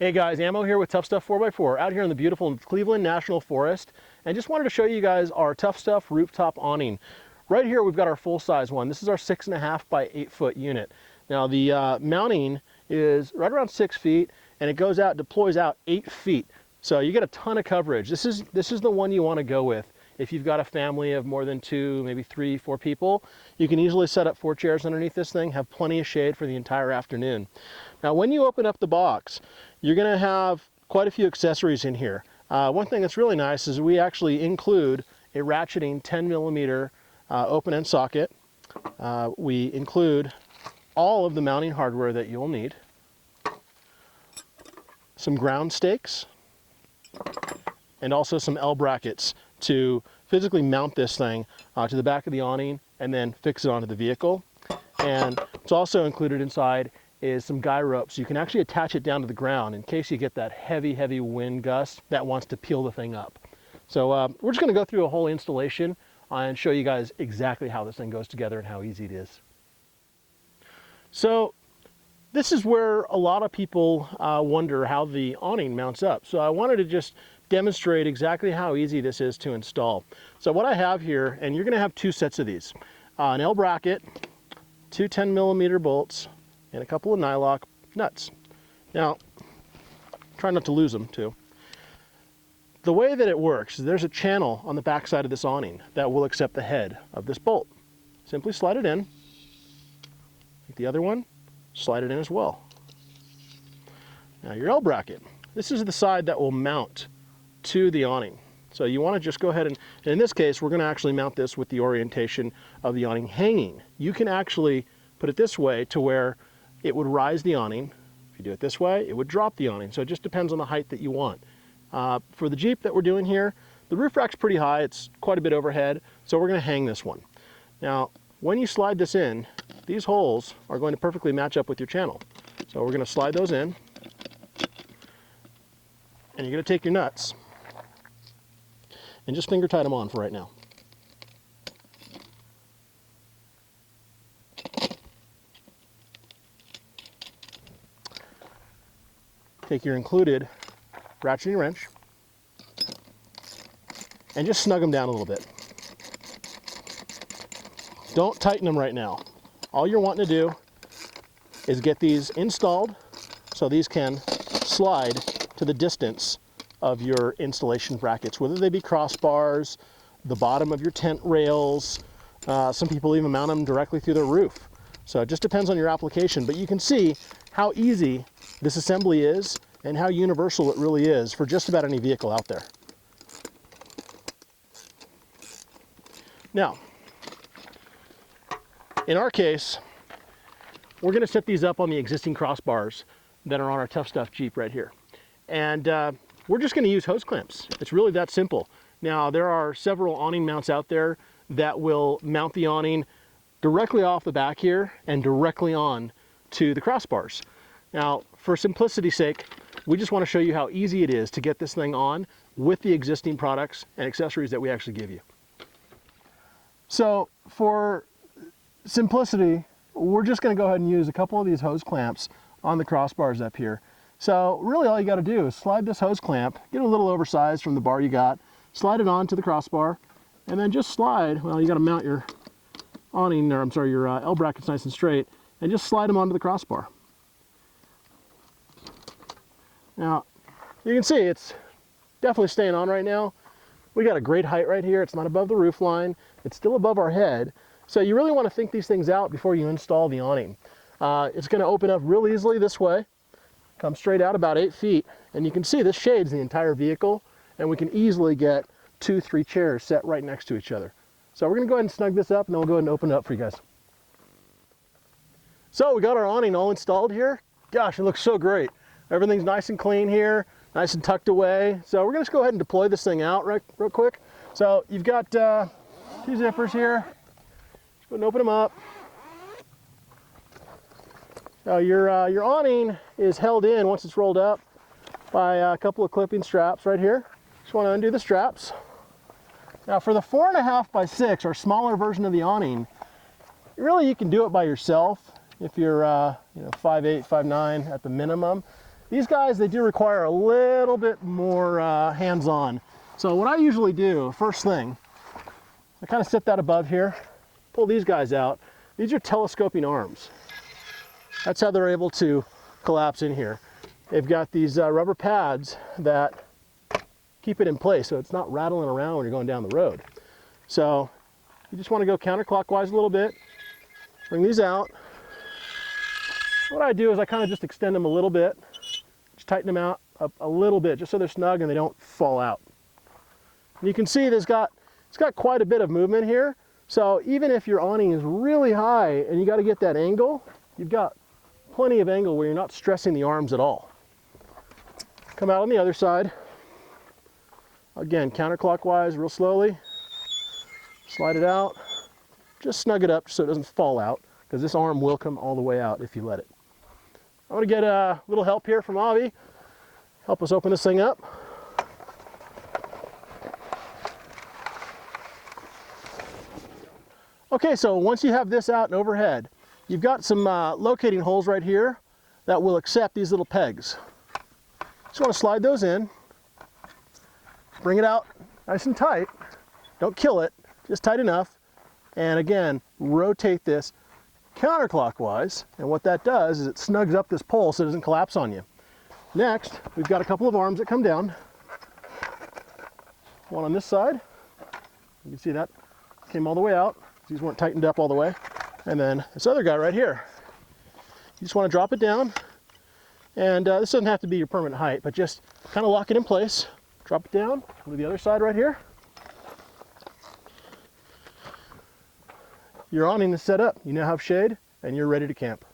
Hey guys, Ammo here with Tuff Stuff 4x4 out here in the beautiful Cleveland National Forest, and just wanted to show you guys our Tuff Stuff rooftop awning. Right here we've got our full-size one. This is our 6.5 by 8 foot unit. Now the mounting is right around 6 feet, and it goes out, deploys out 8 feet. So you get a ton of coverage. This is the one you want to go with. If you've got a family of more than 2, maybe 3, 4 people, you can easily set up 4 chairs underneath this thing, have plenty of shade for the entire afternoon. Now when you open up the box, you're going to have quite a few accessories in here. One thing that's really nice is we actually include a ratcheting 10mm open end socket. We include all of the mounting hardware that you'll need, some ground stakes, and also some L brackets to physically mount this thing to the back of the awning and then fix it onto the vehicle. And it's also included inside is some guy ropes. You can actually attach it down to the ground in case you get that heavy wind gust that wants to peel the thing up. So we're just going to go through a whole installation and show you guys exactly how this thing goes together and how easy it is. So this is where a lot of people wonder how the awning mounts up. So I wanted to just demonstrate exactly how easy this is to install. So what I have here, and you're going to have 2 sets of these, an L bracket, 2 10mm bolts, and a couple of nylock nuts. Now, try not to lose them too. The way that it works is there's a channel on the back side of this awning that will accept the head of this bolt. Simply slide it in. Take the other one, slide it in as well. Now your L bracket, this is the side that will mount to the awning. So you want to just go ahead and in this case, we're going to actually mount this with the orientation of the awning hanging. You can actually put it this way to where it would rise the awning. If you do it this way, it would drop the awning. So it just depends on the height that you want. For the Jeep that we're doing here, the roof rack's pretty high. It's quite a bit overhead. So we're going to hang this one. Now, when you slide this in, these holes are going to perfectly match up with your channel. So we're going to slide those in. And you're going to take your nuts and just finger tight them on for right now. Take your included ratcheting wrench and just snug them down a little bit. Don't tighten them right now. All you're wanting to do is get these installed so these can slide to the distance of your installation brackets, whether they be crossbars, the bottom of your tent rails. Some people even mount them directly through their roof. So it just depends on your application, but you can see how easy this assembly is and how universal it really is for just about any vehicle out there. Now, in our case, we're going to set these up on the existing crossbars that are on our Tuff Stuff Jeep right here. And we're just going to use hose clamps. It's really that simple. Now, there are several awning mounts out there that will mount the awning directly off the back here and directly on to the crossbars. Now, for simplicity's sake, we just want to show you how easy it is to get this thing on with the existing products and accessories that we actually give you. So for simplicity, we're just going to go ahead and use a couple of these hose clamps on the crossbars up here. So really all you got to do is slide this hose clamp, get a little oversized from the bar you got, slide it onto the crossbar, and then just slide, well, you got to mount your awning, or I'm sorry, your L brackets nice and straight, and just slide them onto the crossbar. Now, you can see it's definitely staying on right now. We got a great height right here. It's not above the roof line. It's still above our head. So you really want to think these things out before you install the awning. It's going to open up real easily this way, come straight out about 8 feet, and you can see this shades the entire vehicle, and we can easily get 2, 3 chairs set right next to each other. So we're going to go ahead and snug this up, and then we'll go ahead and open it up for you guys. So we got our awning all installed here. Gosh, it looks so great. Everything's nice and clean here, nice and tucked away. So we're going to just go ahead and deploy this thing out real quick. So you've got 2 zippers here. Just go ahead and open them up. Now your awning is held in once it's rolled up by a couple of clipping straps right here. Just want to undo the straps. Now for the 4.5 by 6 or smaller version of the awning, really you can do it by yourself if you're 5'8", 5'9" at the minimum. These guys, they do require a little bit more hands-on. So what I usually do, first thing, I kind of set that above here, pull these guys out. These are telescoping arms. That's how they're able to collapse in here. They've got these rubber pads that keep it in place so it's not rattling around when you're going down the road. So you just want to go counterclockwise a little bit, bring these out. What I do is I kind of just extend them a little bit, just tighten them out a little bit just so they're snug and they don't fall out. And you can see it's got quite a bit of movement here. So even if your awning is really high and you got to get that angle, you've got plenty of angle where you're not stressing the arms at all. Come out on the other side. Again, counterclockwise, real slowly. Slide it out. Just snug it up so it doesn't fall out, because this arm will come all the way out if you let it. I'm going to get a little help here from Avi. Help us open this thing up. Okay, so once you have this out and overhead, you've got some locating holes right here that will accept these little pegs. Just want to slide those in, bring it out nice and tight. Don't kill it, just tight enough. And again, rotate this counterclockwise. And what that does is it snugs up this pole so it doesn't collapse on you. Next, we've got a couple of arms that come down. One on this side. You can see that came all the way out. These weren't tightened up all the way. And then this other guy right here. You just want to drop it down. And this doesn't have to be your permanent height, but just kind of lock it in place. Drop it down. Go to the other side right here. Your awning is set up. You now have shade and you're ready to camp.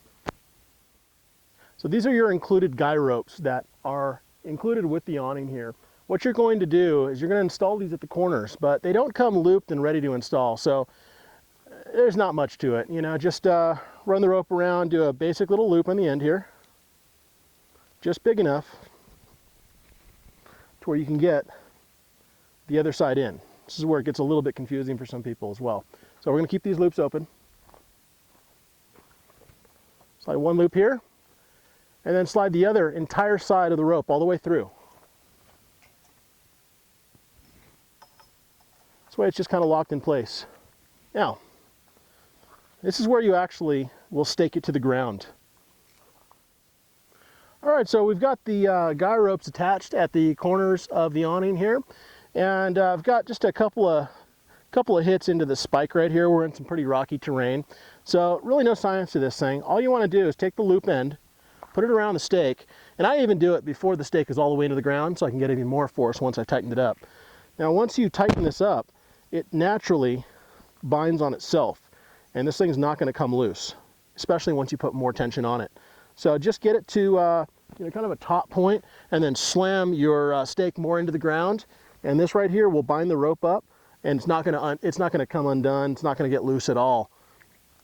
So these are your included guy ropes that are included with the awning here. What you're going to do is you're going to install these at the corners, but they don't come looped and ready to install. So there's not much to it. You know, just run the rope around, do a basic little loop on the end here. Just big enough to where you can get the other side in. This is where it gets a little bit confusing for some people as well. So we're going to keep these loops open. Slide one loop here, and then slide the other entire side of the rope all the way through. This way it's just kind of locked in place. Now, this is where you actually will stake it to the ground. All right, so we've got the guy ropes attached at the corners of the awning here, and I've got just a couple of hits into the spike right here. We're in some pretty rocky terrain, so really no science to this thing. All you want to do is take the loop end, put it around the stake, and I even do it before the stake is all the way into the ground so I can get even more force once I've tightened it up. Now once you tighten this up, it naturally binds on itself, and this thing's not going to come loose, especially once you put more tension on it. So just get it to kind of a top point, and then slam your stake more into the ground, and this right here will bind the rope up, and it's not going to come undone. It's not going to get loose at all.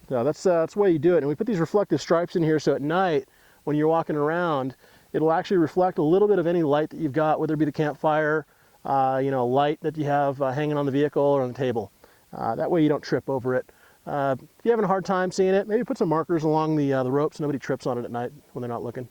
So that's the way you do it. And we put these reflective stripes in here so at night when you're walking around, it'll actually reflect a little bit of any light that you've got, whether it be the campfire, light that you have hanging on the vehicle or on the table. That way you don't trip over it. If you're having a hard time seeing it, maybe put some markers along the rope so nobody trips on it at night when they're not looking.